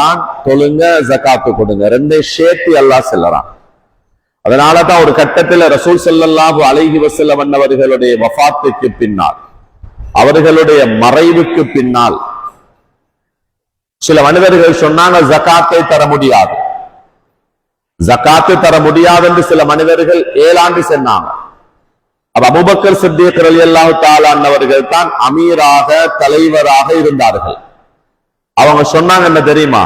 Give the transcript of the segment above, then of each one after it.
சொல்றான், தொழுங்க ஜகாத்து கொடுங்க, ரெண்டே சேர்த்து அல்லாஹ் செல்லறான். அதனாலதான் ஒரு கட்டத்தில் ரசூல் ஸல்லல்லாஹு அலைஹி வஸல்லம் அவர்களுடைய வஃபாத்துக்கு பின்னால், அவர்களுடைய மறைவுக்கு பின்னால் சில மனிதர்கள் சொன்னாங்க ஜகாத்தை தர முடியாது, ஜகாத்து தர முடியாது என்று சில மனிதர்கள் ஏழாண்டு சொன்னாங்க. அப்ப அபூபக்கர் சித்திக் ரலியல்லாஹு தஆலா அன்னவர்கள் தான் அமீராக தலைவராக இருந்தார்கள். அவங்க சொன்னாங்க என்ன தெரியுமா?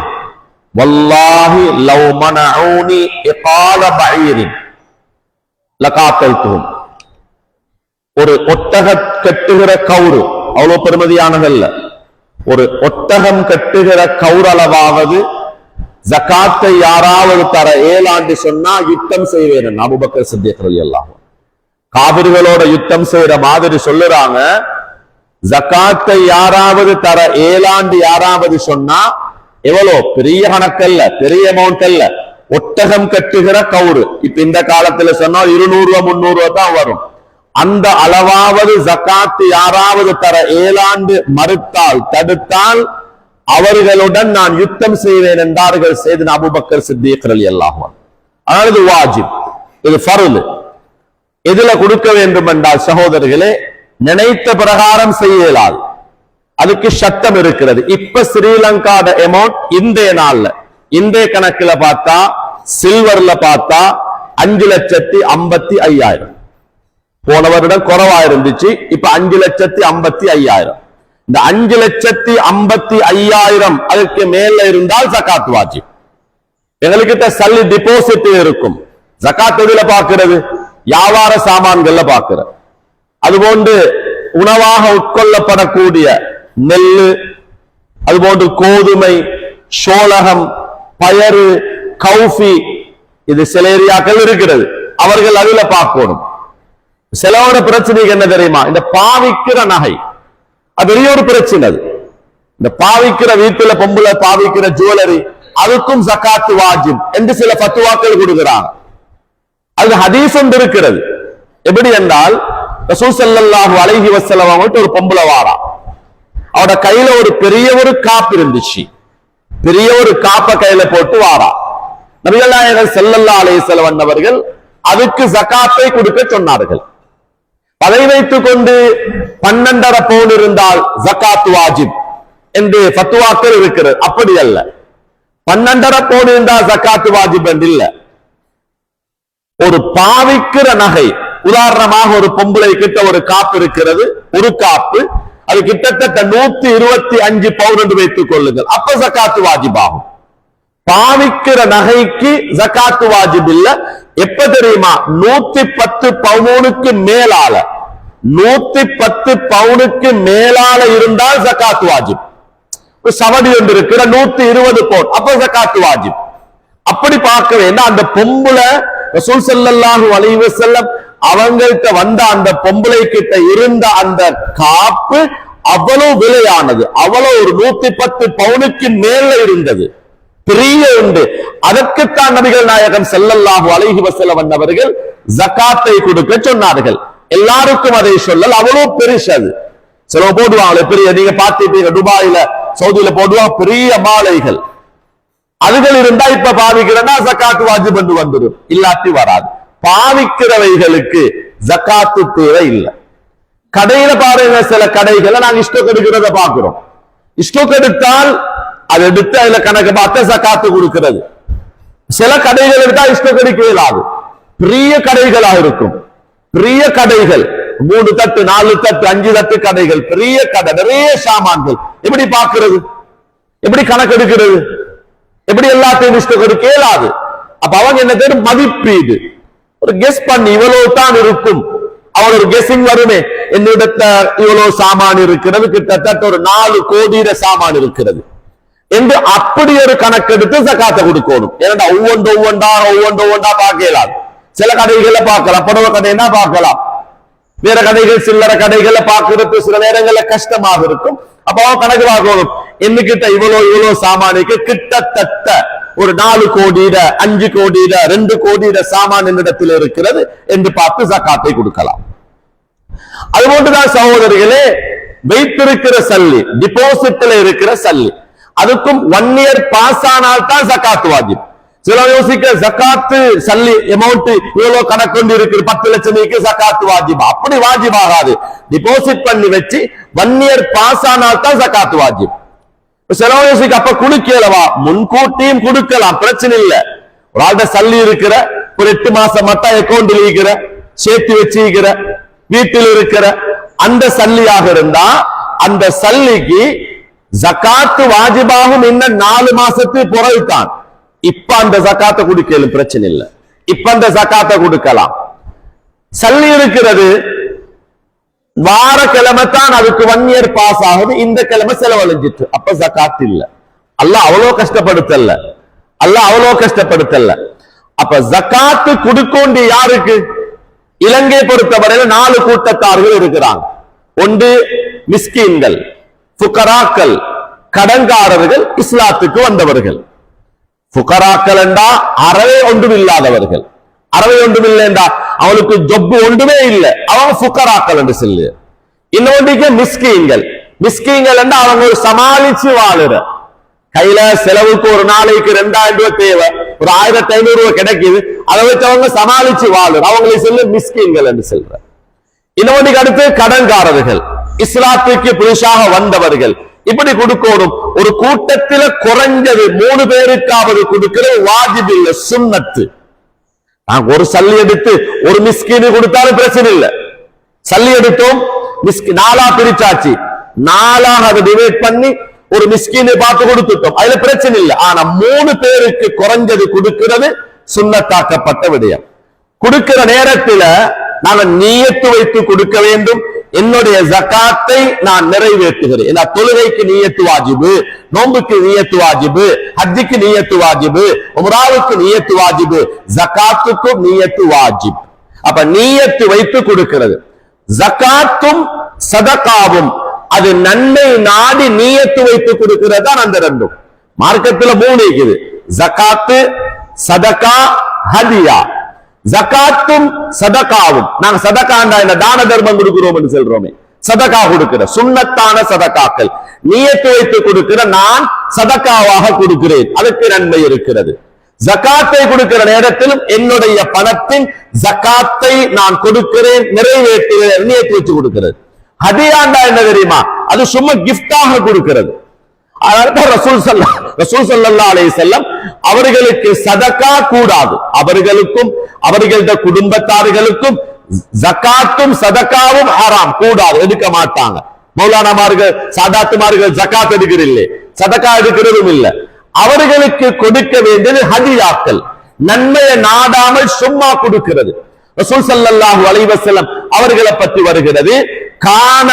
வல்லாஹி லவ் மனஊனி இகால பஈரின் லகாத்தல்துஹும். ஒரு ஒட்டக கட்டுகிற கவுரு அவ்வளவு பெருமதியானதல்ல, ஒரு ஒட்டகம் கட்டுகிற கவுரளவாவது ஜகாத்தை யாராவது தர ஏழாண்டு சொன்னா யுத்தம் செய்வேன். அபூபக்கர் சித்திக் ரலியல்லாஹு காபிர்களோட யுத்தம் செய்யற மாதிரி சொல்லுறாங்க. ஜகாத்தை யாராவது தர ஏழாண்டு யாராவது சொன்னா எவ்வளோ பெரிய கணக்கல்ல, பெரிய அமௌண்ட் அல்ல, ஒட்டகம் கட்டுகிற கவுரு. இப்ப இந்த காலத்துல சொன்னா 200 300 தான் வரும். அந்த அளவாவது ஜகாத்து யாராவது தர ஏழாண்டு மறுத்தால், தடுத்தால் அவர்களுடன் நான் யுத்தம் செய்வேன் என்றார்கள் செய்தனா அபூபக்கர் சித்திக் ரலியல்லாஹு அன்ஹு. ஆனால் இது வாஜிப், இது ஃபர்ல். எதுல கொடுக்க வேண்டும் என்றால் சகோதரர்களே, நினைத்த பிரகாரம் செய்ய இயலாது, அதுக்கு சட்டம் இருக்கிறது. இப்ப ஸ்ரீலங்காட அமௌண்ட் இன்றைய நாள்ல, இன்றைய கணக்குல பார்த்தா, சில்வர்ல பார்த்தா 5,55,000. போன வருடம் குறைவா இருந்துச்சு, இப்ப 5,55,000. இந்த 5,55,000 அதுக்கு மேல இருந்தால் ஜகாத் வாஜிப். எங்ககிட்ட சல்லி டிபாசிட் இருக்கும். ஜகாத் எதுல பாக்குறது? வியாபார சாமான்கள்ல பாக்குற. அதுபோன்று உணவாக உட்கொள்ளப்படக்கூடிய நெல்லு, அதுபோன்று கோதுமை, சோளகம், பயறு, கௌஃபி, இது சில ஏரியாக்கள் இருக்கிறது, அவர்கள் அதுல பார்க்கணும். சிலவோட பிரச்சனைக்கு என்ன தெரியுமா? இந்த பாவிக்கிற நகை, அது பெரிய ஒரு பிரச்சனை. அது இந்த பாவிக்கிற வீட்டுல பொம்புல பாவிக்கிற ஜுவல்லரி, அதுக்கும் ஜகாத்து வாஜிப் என்று சில ஃபத்வாக்கள் கொடுக்கிறாங்க. அது ஹதீஸ் ஒன்று இருக்கிறது. எப்படி என்றால், ரசூல் ஸல்லல்லாஹு அலைஹி வஸல்லம் அவங்கள்ட்ட ஒரு பொம்புல வாரா, அவட கையில ஒரு பெரிய ஒரு காப்பு இருந்துச்சு, பெரிய ஒரு காப்ப கையில போட்டு வாரா. நபிகள் நாயகம் ஸல்லல்லாஹு அலைஹி வஸல்லம் அவர்கள் அதுக்கு ஜகாத்தை கொடுக்க சொன்னார்கள். அதை வைத்துக் கொண்டு 12.5 பவுன் இருந்தால் ஜகாத் வாஜிப் என்று ஃபத்வாக்கள் இருக்கிறது. அப்படி அல்ல, 12.5 பவுன் இருந்தால் ஜகாத் வாஜிப் என்று இல்ல. ஒரு பாவிக்கிற நகை, உதாரணமாக ஒரு பொம்பளை கிட்ட ஒரு காப்பு இருக்கிறது, ஒரு காப்பு, அது கிட்டத்தட்ட 125 பவுன் என்று வைத்துக் கொள்ளுங்கள், அப்ப ஜகாத்து வாஜிப் ஆகும். பாவிக்கிற நகைக்கு ஜகாத்து வாஜிப் இல்ல. எப்ப தெரியுமா? 110 பவுனுக்கு மேலால, 110 பவுனுக்கு மேலால இருந்தால் ஜகாத்து வாஜிப். சவடி ஒன்று இருக்கிற 120 பவுன், அப்ப ஜகாத்து வாஜிப். அப்படி பார்க்க வேண்டாம். அந்த பொம்புல ரசூல் ஸல்லல்லாஹு அலைஹி வஸல்லம் அவங்கள்ட்ட வந்த அந்த பொம்பளை கிட்ட இருந்த அந்த காப்பு அவ்வளவு விலையானது, அவ்வளவு ஒரு 110 பவுனுக்கு மேல இருந்தது, பெரிய உண்டு. அதற்குத்தான் நபிகள் நாயகம் ஸல்லல்லாஹு அலைஹி வஸல்லம் அவர்கள் ஜகாத்தை கொடுக்க சொன்னார்கள். எல்லாருக்கும் அதை சொல்லல், அவ்வளவு பெருசு. அது சில போடுவாங்க பெரிய, நீங்க பார்த்துட்டீங்க துபாயில சவுதியில போடுவாங்க பெரிய மாலைகள், அதுகள் இருந்தா இப்ப பாவிக்கிறனா ஜகாத்து வாஜிப் என்று வந்துடும், இல்லாட்டி வராது. பாவிக்கிறவைகளுக்கு ஜகாத்து தேவை இல்லை. கடையில பாருங்க, சில கடைகளை நாங்க ஸ்டோக் எடுக்கிறத பாக்குறோம். ஸ்டோக் எடுத்தால் அது எடுத்து அதுல கணக்கு பார்த்து ஜகாத்து கொடுக்கிறது. சில கடைகள் எடுத்தா ஸ்டோக் எடுக்க இயலாது, பெரிய கடைகளாக இருக்கும். பெரிய கடைகள் 3 தட்டு 4 தட்டு 5 தட்டு கடைகள், பெரிய கடை, நிறைய சாமான்கள். எப்படி பார்க்கிறது? எப்படி கணக்கெடுக்கிறது? எப்படி எல்லாத்தையும் ஸ்டோக் எடுக்க இயலாது. அப்ப அவங்க என்ன தெரியும்? மதிப்பீடு, ஒரு கெஸ் பண்ணி இவ்வளவு தான் இருக்கும், அவன் ஒரு கெஸிங் வருமே, என்னிடத்த இவ்வளவு சாமான் இருக்கிறது, கிட்டத்தட்ட ஒரு 4 கோடி சாமான் இருக்கிறது என்று அப்படி ஒரு கணக்கெடுத்து ஜகாத்தை கொடுக்கணும். ஏன்னா ஒவ்வொன்றா பார்க்கலாம். சில கடைகளை பார்க்கலாம், புடவை கடைன்னா பார்க்கலாம், வேற கடைகள் சில்லற கடைகளை பார்க்கறது சில நேரங்கள்ல கஷ்டமாக இருக்கும். அப்ப அவன் கணக்கு பார்க்கணும், என்னகிட்ட இவ்வளவு சாமானுக்கு கிட்டத்தட்ட ஒரு 4 கோடியில 5 கோடியில 2 கோடியில சாமான் என்னிடத்தில் இருக்கிறது என்று பார்த்து ஜகாத்தை கொடுக்கலாம். அதுபோன்றுதான் சகோதரிகளே, வைத்திருக்கிற சல்லி, டிபாசிட்ல இருக்கிற சல்லி, அதுக்கும் 1 இயர் பாஸ் ஆனால் தான் ஜகாத் வாஜிப். சில யோசிக்க ஜகாத்து சல்லி அமௌண்ட் இவ்வளவு கணக்கு கொண்டு இருக்கு 10 லட்சம் ஜகாத்து வாஜிப். அப்படி வாஜிப் ஆகாது. டிபாசிட் பண்ணி வச்சு 1 இயர் பாஸ் ஆனால் தான் ஜகாத்து வாஜிப். சில யோசிக்க அப்ப குடுக்கலவா, முன்கூட்டியும் கொடுக்கலாம், பிரச்சனை இல்ல. ஒரு ஆள்கிட்ட சல்லி இருக்கிற, ஒரு 8 மாசம் மட்டும் அக்கௌண்ட்ல இருக்கிற, சேர்த்து வச்சிருக்கிற, வீட்டில் இருக்கிற அந்த சல்லியாக இருந்தா அந்த சல்லிக்கு ஜகாத்து வாஜிபாகும் இன்னும் 4 மாசத்துக்கு பிறகுதான். இப்ப அந்த ஜகாத்தை கொடுக்கலும், பிரச்சனை இல்லை. இப்ப அந்த ஜகாத்தை கொடுக்கலாம். சல்லி இருக்கிறது, வார கிழமை தான் அதுக்கு 1 இயர் பாஸ் ஆகுது, இந்த கிழமை செலவழிஞ்சிட்டு, அப்ப ஜகாத் இல்ல. அல்லாஹ் அவ்வளவு கஷ்டப்படுத்தல, அல்லாஹ் அவ்வளவு கஷ்டப்படுத்தல. அப்ப ஜகாத்து கொடுக்கொண்டு யாருக்கு? இலங்கை பொறுத்தவரையில் 4 கூட்டத்தார்கள் இருக்கிறாங்க. ஒன்று மிஸ்கீன்கள், ஃபுகராக்கள், கடன்காரர்கள், இஸ்லாத்துக்கு வந்தவர்கள். ஃபுகராக்கள் என்றா அறவே ஒன்றும் இல்லாதவர்கள், அறவே ஒன்றும் இல்லை என்றா அவனுக்கு ஜொப்பு ஒன்றுமே இல்லை, அவங்க ஃபுகராக்கள் என்று சொல்லு. இன்னொன்றுக்கு மிஸ்கீன்கள், மிஸ்கீன்கள் என்றா அவங்க ஒரு சமாளிச்சு வாழுற, கையில செலவுக்கு ஒரு நாளைக்கு 2000 ரூபாய் தேவை, ஒரு 1500 ரூபாய் கிடைக்குது, அதை வச்சு அவங்க சமாளிச்சு வாழுற, அவங்களை சொல்லு மிஸ்கீன்கள் என்று சொல்ற. இன்னொன்றுக்கு அடுத்து கடன்காரர்கள், இஸ்லாத்துக்கு புதுசாக வந்தவர்கள். இப்படி கொடுக்கணும். ஒரு கூட்டத்தில குறைஞ்சது 3 பேருக்காவது கொடுக்கிற வாஜிப் இல்ல, சுன்னத்து. நாங்க ஒரு சல்லி எடுத்து ஒரு மிஸ்கீனு கொடுத்தாலும் பிரச்சனை இல்லை. சல்லி எடுத்தோம், 4ஆ பிரிச்சாச்சு, 4ஆக அதை டிவைட் பண்ணி ஒரு மிஸ்கீனை பார்த்து கொடுத்துட்டோம், அதுல பிரச்சனை இல்லை. ஆனா 3 பேருக்கு குறைஞ்சது கொடுக்கிறது சுன்னத்தாக்கப்பட்ட விடயம். கொடுக்கிற நேரத்துல நாங்க நியத்து வைத்து கொடுக்க வேண்டும். என்னுடைய ஜகாத்தை நான் நிறைவேற்றுகிறேன். தொழுகைக்கு நியத்து வாஜிபு, நோன்புக்கு நியத்து வாஜிபு, ஹஜ்ஜுக்கு நியத்து வாஜிபு, உம்ராவுக்கு நியத்து வாஜிபு, ஜகாத்துக்கும் நியத்து வாஜிப். அப்ப நியத்து வைத்து கொடுக்கிறது. ஜகாத்தும் சதகாவும் அது நன்மை நாடி நியத்து வைத்து கொடுக்கிறது தான் அந்த ரெண்டும். மார்க்கத்துல 3 இருக்குது, ஜகாத்து, சதகா, ஹதியா. ஜகாத்தும் சதகாவும், நாங்க சதகாண்டா என்ன தான தர்மம் கொடுக்கிறோம் என்று சொல்றோமே, சதகா கொடுக்கிற சுன்னத்தான சதகாக்கள் நியத்து வைத்து கொடுக்கிற, நான் சதகாவாக கொடுக்கிறேன், அதுக்கு நன்மை இருக்கிறது. ஜகாத்தை கொடுக்கிற நேரத்திலும் என்னுடைய பணத்தின் ஜகாத்தை நான் கொடுக்கிறேன், நிறைவேற்றுகிறேன், நியத்து வச்சு கொடுக்கிறது. ஹதியாண்டா என்ன தெரியுமா? அது சும்மா கிஃப்டாக கொடுக்கிறது. ரசூல் ஸல்லல்லாஹு அலைஹி வஸல்லம் அவர்களுக்கு சதகா கூடாது, அவர்களுக்கும் அவர்களது குடும்பத்தார்களுக்கும் ஜகாத்தும் சதகாவும் ஹராம், கூடாது, எடுக்க மாட்டாங்க. மௌலானாமார்கள் சாதாத்துமார்கள் ஜகாத் எடுக்கிறதில்லை, சதகா எடுக்கிறதும் இல்லை. அவர்களுக்கு கொடுக்க வேண்டியது ஹதியாக்கள், நன்மையை நாடாமல் சும்மா கொடுக்கிறது. ரசூல் ஸல்லல்லாஹு அலைஹி வஸல்லம் அவர்களை பற்றி வருகிறது, கான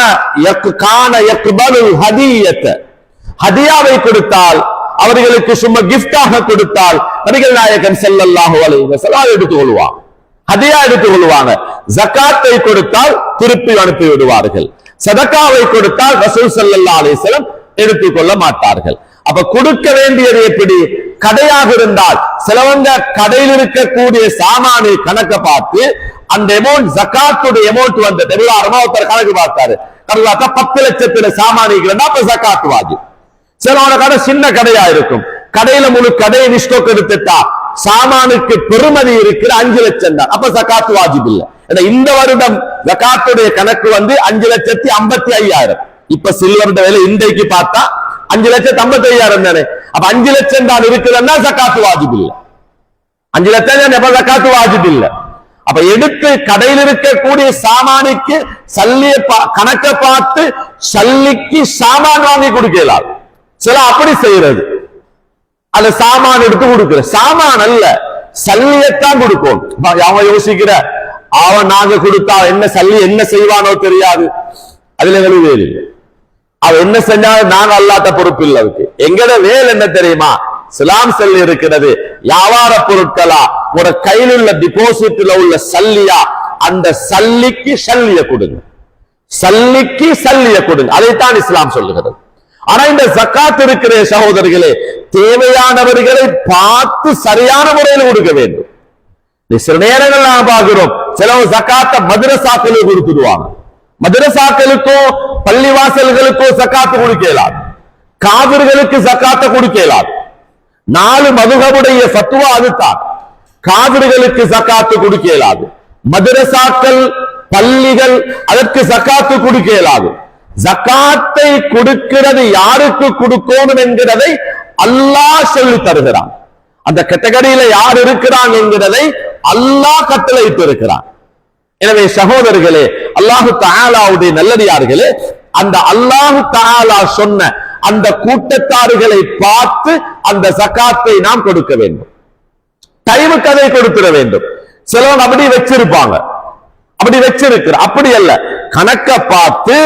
யக்பலுல் ஹதியத, ஹதியாவை கொடுத்தால், அவர்களுக்கு சும்மா கிஃப்டாக கொடுத்தால் நபிகள் நாயகம் ஸல்லல்லாஹு அலைஹி வஸல்லம் எடுத்துக் கொள்வாங்க, ஹதியா எடுத்துக் கொள்வாங்க. ஜகாத்தை கொடுத்தால் திருப்பி அனுப்பி விடுவார்கள், சதகாவை கொடுத்தால் ரசூல் ஸல்லல்லாஹு அலைஹி வஸல்லம் எடுத்துக் கொள்ள மாட்டார்கள். அப்ப கொடுக்க வேண்டியது எப்படி? கடையாக இருந்தால் சிலவங்க கடையில் இருக்கக்கூடிய சாமானை கணக்க பார்த்து அந்த அமௌண்ட் ஜகாத்துடைய அமௌண்ட் வந்து ஒருத்தர் கணக்கு பார்த்தாரு, 10 லட்சத்துல சாமானிக்கிறா அப்ப ஜகாத் வாஜிப். சிலவன கடை சின்ன கடையா இருக்கும், கடையில முழு கடையை நிஷ்டோக்கு எடுத்துட்டா சாமானுக்கு பெருமதி இருக்கிற 5 லட்சம் தான், அப்ப ஜகாத் வாஜிப் இல்ல. இந்த வருடம் ஜகாத்துடைய கணக்கு வந்து 5,55,000. இப்ப சில்வர் விலை இன்றைக்கு பார்த்தா 5,55,000 தானே. அப்ப 5 லட்சம் தான் இருக்குதுன்னா ஜகாத் வாஜிப் இல்ல, 5 லட்சம் எப்ப ஜகாத் வாஜிப் இல்ல. அப்ப எடுத்து கடையில் இருக்கக்கூடிய சாமானுக்கு சல்லிய கணக்க பார்த்து சல்லிக்கு சாமான் வாங்கி கொடுக்கலாம். சில அப்படி செய்யறது, அந்த சாமான் எடுத்து கொடுக்கிற, சாமான் அல்ல சல்லியத்தான் கொடுக்கும். அவன் யோசிக்கிற, அவன் நாங்க கொடுத்தா என்ன சல்லி என்ன செய்வானோ தெரியாது, அதுல எங்களுக்கு வேறு இல்லை. அவன் என்ன செஞ்சாலும் நாங்க அல்லாத பொறுப்பு இல்லை. அதுக்கு எங்கட வேல் என்ன தெரியுமா? இஸ்லாம் சொல்லி இருக்கிறது, வியாபார பொருட்களா ஒரு கையில் உள்ள டிபாசிட்ல உள்ள சல்லியா, அந்த சல்லிக்கு சல்லிய கொடுங்க, சல்லிக்கு சல்லிய கொடுங்க, அதைத்தான் இஸ்லாம் சொல்லுகிறது. ஆனா இந்த ஜகாத் இருக்கிற சகோதரர்களே, தேவையானவர்களை பார்த்து சரியான முறையில் கொடுக்க வேண்டும். சில நேரங்கள் நாம பார்க்கிறோம், சிலவு ஜகாத்த மதரசாக்களுக்கு கொடுத்துடுவாங்க, மதரசாக்களுக்கோ பள்ளிவாசல்களுக்கோ ஜகாத்து கொடுக்கலாம். காவிர்களுக்கு ஜக்காத்தை கொடுக்க இயலாது. 4 மதுஹபுடைய ஃபத்வா அதுதான். காவிர்களுக்கு ஜக்காத்து கொடுக்க இயலாது. மதரசாக்கள், பள்ளிகள் அதற்கு ஜக்காத்து கொடுக்க இயலாது. ஜக்காத்தை கொடுக்கிறது யாருக்கு கொடுக்கணும் என்கிறதை அல்லாஹ் சொல்லி தருகிறான். அந்த கேட்டகரியில யார் இருக்கிறான் என்கிறதை அல்லாஹ் கட்டளையிட்டு இருக்கிறான். எனவே சகோதரர்களே, அல்லாஹு தஆலாவுடைய நல்லடியார்களே, அந்த அல்லாஹு தஆலா சொன்ன அந்த கூட்டத்தார்களை பார்த்து அந்த ஜக்காத்தை நாம் கொடுக்க வேண்டும். டைமுக்கு அதை கொடுத்துட வேண்டும். சிலவங்க அப்படி வச்சிருப்பாங்க, அப்படி வச்சிருக்கிற, அப்படி அல்ல, கணக்க பார்த்து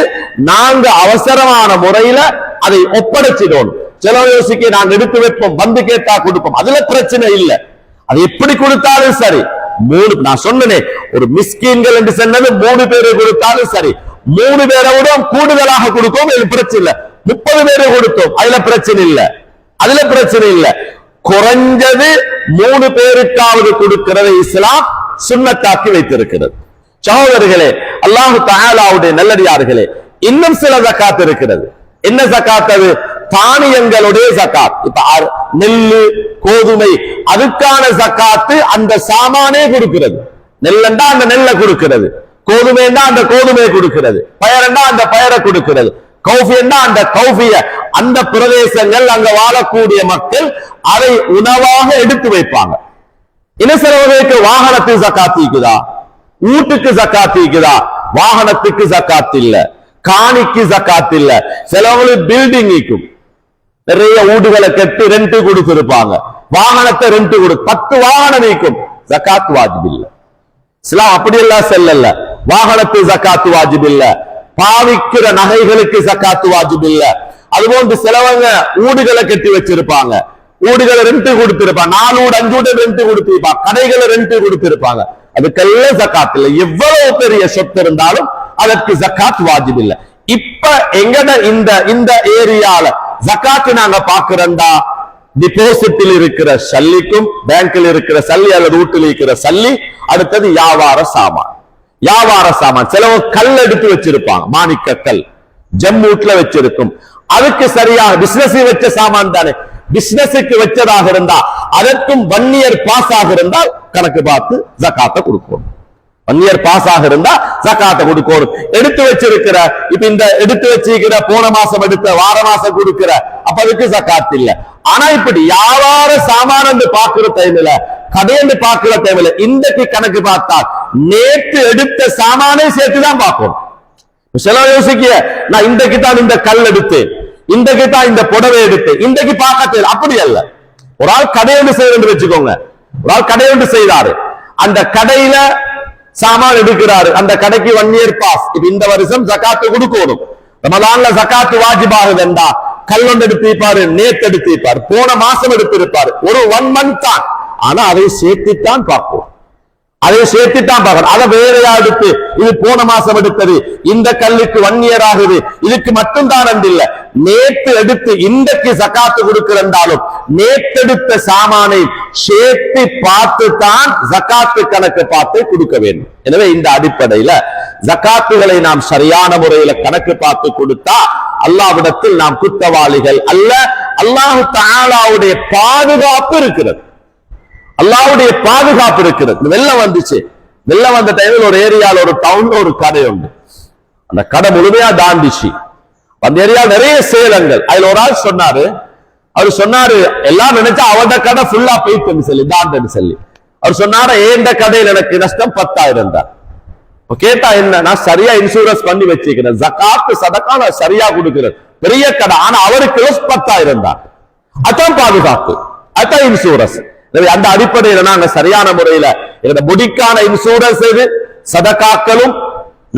நாங்க அவசரமான முறையில அதை ஒப்படைச்சிடணும். சிலவங்க யோசிக்க நாங்க எடுத்து வைப்போம், வந்து கேட்டா கொடுப்போம், அதுல பிரச்சனை இல்லை. அது எப்படி கொடுத்தாலும் சரி. நான் சொன்னேன், ஒரு மிஸ்கீன்கள் என்று சொன்னது 3 பேரை கொடுத்தாலும் சரி. 3 பேரை விட கூடுதலாக கொடுக்கும், இது பிரச்சனை இல்லை. 30 பேரை கொடுத்தோம், அதுல பிரச்சனை இல்லை, அதுல பிரச்சனை இல்லை. குறைஞ்சது 3 பேருக்காவது கொடுக்கிறது இஸ்லாம் சுன்னத்தாக்கி வைத்திருக்கிறது. சகோதரர்களே, அல்லாஹு தஆலாவுடைய நல்லடியார்களே, இன்னும் சில ஜகாத் இருக்கிறது. என்ன ஜகாத் அது? தானியங்களுடைய ஜகாத். இப்ப நெல்லு, கோதுமை, அதுக்கான ஜகாத்து அந்த சாமானே கொடுக்கிறது. நெல்லண்டா அந்த நெல்லை கொடுக்கிறது, கோதுமைன்னா அந்த கோதுமையை கொடுக்கிறது, பயரண்டா அந்த பயரை கொடுக்கிறது, கௌஃபியன்னா அந்த கௌஃபிய. அந்த பிரதேசங்கள், அங்க வாழக்கூடிய மக்கள் அதை உணவாக எடுத்து வைப்பாங்க. இன்னும் சிலவர்களுக்கு வாகனத்துக்கு ஜகாத் இருக்குதா, வீட்டுக்கு ஜகாத் இருக்குதா? வாகனத்துக்கு ஜகாத் இல்ல, காணிக்கு ஜகாத் இல்ல. சிலவங்களுக்கு பில்டிங் இருக்கும், நிறைய வீடுகளை கட்டி ரெண்ட் கொடுத்திருப்பாங்க, வாகனத்தை ரெண்ட் கொடு, 10 வாகனம் நீக்கும், ஜகாத் வாஜிப் இல்ல. இஸ்லாம் அப்படியெல்லாம் செல்லல. வாகனத்துக்கு ஜகாத் வாஜிப் இல்ல, பாவிக்கிற நகைகளுக்கு ஜகாத் வாஜிப் இல்ல. அதுபோன்று சிலவங்க வீடுகளை கட்டி வச்சிருப்பாங்க, வீடுகளை ரெண்ட் கொடுத்திருப்பாங்க, 4 வீடு 5 வீடு ரெண்ட் கொடுத்திருப்பாங்க, கடைகளை ரெண்ட் கொடுத்திருப்பாங்க, அதுக்கெல்லாம் ஜகாத் இல்ல. எவ்வளவு பெரிய சொத்து இருந்தாலும் அதற்கு ஜகாத் வாஜிப் இல்ல. இப்ப எங்கட இந்த ஏரியால ஜகாத் நாங்க பாக்குறோம்டா, டிபாசிட்டில் இருக்கிற சல்லிக்கும், பேங்க்ல இருக்கிற சல்லி அல்லது வீட்டில் இருக்கிற சல்லி, அடுத்தது வியாபார சாமான். வியாபார சாமான் சிலவங்க கல் எடுத்து வச்சிருப்பாங்க, மாணிக்க கல் ஜம்மூட்ல வச்சிருக்கும், அதுக்கு சரியாக பிசினஸ் வச்ச சாமான் தானே. பிசினஸுக்கு வச்சதாக இருந்தா அதற்கும் 1 இயர் பாஸ் ஆக இருந்தால் கணக்கு பார்த்து ஜகாத்தை கொடுக்கணும். 1 இயர் பாஸ் ஆக இருந்தா ஜகாத்தை கொடுக்கணும். எடுத்து வச்சிருக்கிற, இப்ப இந்த எடுத்து வச்சிருக்கிற போன மாசம் எடுத்த வார மாசம் கொடுக்கிற, அப்ப அதுக்கு ஜகாத் இல்ல. ஆனா இப்படி வியாபார சாமான் என்று பாக்குற டைம்ல, கடைன்னு பாக்குற டைம்ல இன்றைக்கு கணக்கு பார்த்தால் நேற்று எடுத்த சாமானே சேர்த்துதான் பார்க்கணும். சில யோசிக்க, நான் இன்றைக்கு தான் இந்த கல் எடுத்தேன், இன்றைக்கு தான் இந்த புடவை எடுத்தேன், இன்றைக்கு பார்க்க அப்படி அல்ல. ஒரு ஆள் கடையொன்று செய்யறது வச்சுக்கோங்க, ஒரு ஆள் கடையொன்று செய்தாரு, அந்த கடையில சாமான் எடுக்கிறாரு, அந்த கடைக்கு 1 இயர் பாஸ். இப்ப இந்த வருஷம் ஜகாத்து கொடுக்கணும். ரமலான்ல ஜகாத்து வாஜிபாகுது என்றா கல்லொண்டு எடுத்திருப்பாரு, நேத்து எடுத்திருப்பாரு, போன மாசம் எடுத்திருப்பாரு, ஒரு 1 மந்த் தான். ஆனா அதை சேர்த்துத்தான் பார்ப்போம், அதை சேர்த்துத்தான் பார்க்கணும். அதை வேறையா எடுத்து இது போன மாசம் எடுத்தது, இந்த கல்லுக்கு 1 இயர் ஆகுது, இதுக்கு மட்டும்தான் இல்ல, நேற்று எடுத்து இன்றைக்கு ஜகாத்து கொடுக்கிறந்தாலும் நேற்றெடுத்த சாமானை சேர்த்து பார்த்து தான் ஜகாத்து கணக்கு பார்த்து கொடுக்க வேண்டும். எனவே இந்த அடிப்படையில ஜகாத்துகளை நாம் சரியான முறையில கணக்கு பார்த்து கொடுத்தா அல்லாஹ்விடத்தில் நாம் குற்றவாளிகள் அல்ல, அல்லாஹ் தஆலாவுடைய பாதுகாப்பு இருக்கிறது, அல்லாஹ்வுடைய பாதுகாப்பு இருக்கிறது. வெள்ளம் வந்துச்சு, வெள்ளம் வந்த டைம்ல ஒரு ஏரியால ஒரு டவுன்ல ஒரு கடை உண்டு, அந்த கடை முழுமையா தாண்டிச்சு. அந்த ஏரியா நிறைய சேலங்கள். அதுல ஒரு ஆள் சொன்னாரு, அவர் சொன்னாரு எல்லாம் நினைச்சா அவட கடை ஃபுல்லா போயிட்டு சொல்லி தாண்டன்னு சொல்லி அவர் சொன்னாரு, ஏந்த கடையில் எனக்கு நஷ்டம் 10,000 தான். கேட்டா என்ன, நான் சரியா இன்சூரன்ஸ் பண்ணி வச்சிருக்கிறேன், ஜகாத் சதகா நான் சரியா கொடுக்கிறேன், பெரிய கடை, ஆனா அவருக்கு 10,000 தான். அதான் பாதுகாப்பு, அதான் இன்சூரன்ஸ். அந்த அடிப்படையில நாங்க சரியான முறையில முடிக்கான இன்சூரன்ஸ் எது, சதகாக்களும்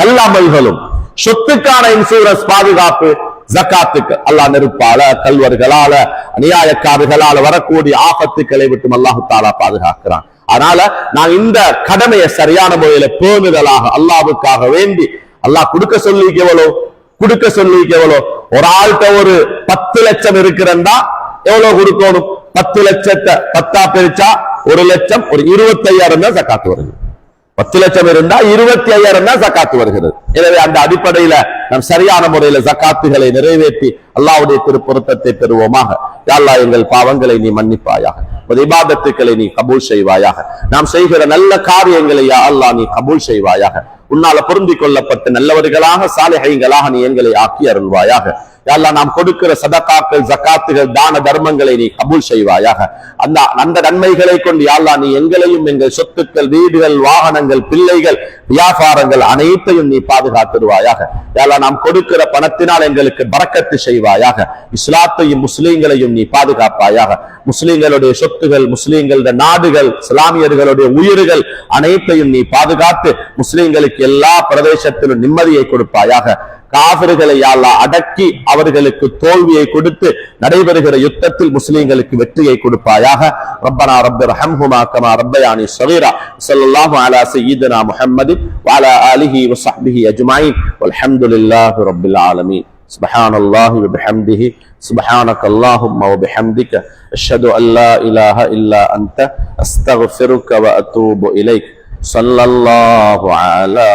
நல்ல அமல்களும், சொத்துக்கான இன்சூரன்ஸ் பாதுகாப்பு ஜகாத்துக்கு. அல்லாஹ் நெருப்பால, கல்வர்களால, அநியாயக்காரர்களால வரக்கூடிய ஆபத்துக்களை விட்டு அல்லாஹ் தஆலா பாதுகாக்கிறான். அதனால நான் இந்த கடமையை சரியான முறையில பேணுதலாக அல்லாஹ்வுக்காக வேண்டி, அல்லாஹ் கொடுக்க சொல்லி எவ்வளோ, ஒரு ஆள்கிட்ட ஒரு 10 லட்சம் இருக்கிறண்டா எவ்வளவு கொடுக்கணும், 10 லட்சத்தை 10ஆ பிரிச்சா 1 லட்சம், ஒரு 25,000 தான் ஜகாத் வருது. 10 லட்சம் இருந்தா 25,000 தான் ஜக்காத்து வருகிறது. எனவே அந்த அடிப்படையில நாம் சரியான முறையில ஜக்காத்துகளை நிறைவேற்றி அல்லாஹ்வுடைய திருப்பொருத்தத்தை பெறுவோமாக. யா அல்லாஹ், எங்கள் பாவங்களை நீ மன்னிப்பாயாக, இபாதத்துக்களை நீ கபூல் செய்வாயாக. நாம் செய்கிற நல்ல காரியங்களை யா அல்லாஹ் நீ கபூல் செய்வாயாக. உன்னால பொருந்தி கொள்ளப்பட்ட நல்லவர்களாக சாலிஹீன்களாக நீ எங்களை ஆக்கி அருள்வாயாக. யா அல்லாஹ், நாம் கொடுக்கிற சதகாக்கள், ஜகாத்துகள், தான தர்மங்களை நீ கபூல் செய்வாயாக. அந்த நன்மைகளை கொண்டு யா அல்லாஹ் நீ எங்களையும், எங்கள் சொத்துக்கள், வீடுகள், வாகனங்கள், பிள்ளைகள், வியாபாரங்கள் அனைத்தையும் நீ பாதுகாத்துடுவாயாக. யா அல்லாஹ், நாம் கொடுக்கிற பணத்தினால் எங்களுக்கு பரக்கத்து செய்வாயாக. இஸ்லாத்தையும் முஸ்லீம்களையும் நீ பாதுகாப்பாயாக. முஸ்லீம்களுடைய சொத்துகள், முஸ்லீம்களுடைய நாடுகள், இஸ்லாமியர்களுடைய உயிர்கள் அனைத்தையும் நீ பாதுகாத்து முஸ்லீம்களுக்கு எல்லா பிரதேசத்திலும் நிம்மதியை கொடுப்பாயாக. காஃபிர்களை யா அல்லாஹ் அடக்கி அவர்களுக்கு தோல்வியை கொடுத்து நடைபெறுகிற யுத்தத்தில் முஸ்லிம்களுக்கு வெற்றியை கொடுப்பாயாக. ரப்பனா ரப்பிர்ஹம்ஹுமா கமா ரப்பயானி ஸகீரா. ஸல்லல்லாஹு அலா சய்யிதினா முஹம்மதின் வ அலா ஆலிஹி வ ஸஹ்பிஹி அஜ்மஈன். வல்ஹம்துலில்லாஹி ரப்பில் ஆலமீன். சுப்ஹானல்லாஹி வ பிஹம்திஹி சுப்ஹானக்கல்லாஹும்ம வ பிஹம்திக அஷ்ஹது அன் லா இலாஹா இல்லா அன்த அஸ்தக்ஃபிருக வ அத்தூபு இலைக். ஸல்லல்லாஹு அலா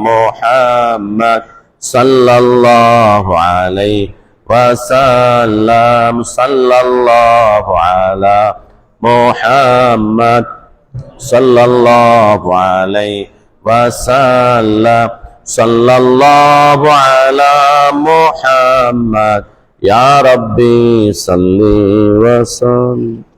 Muhammad sallallahu alaihi wasallam. Sallallahu ala Muhammad sallallahu alaihi wasallam. Sallallahu ala Muhammad. Ya Rabbi salli wa sallim.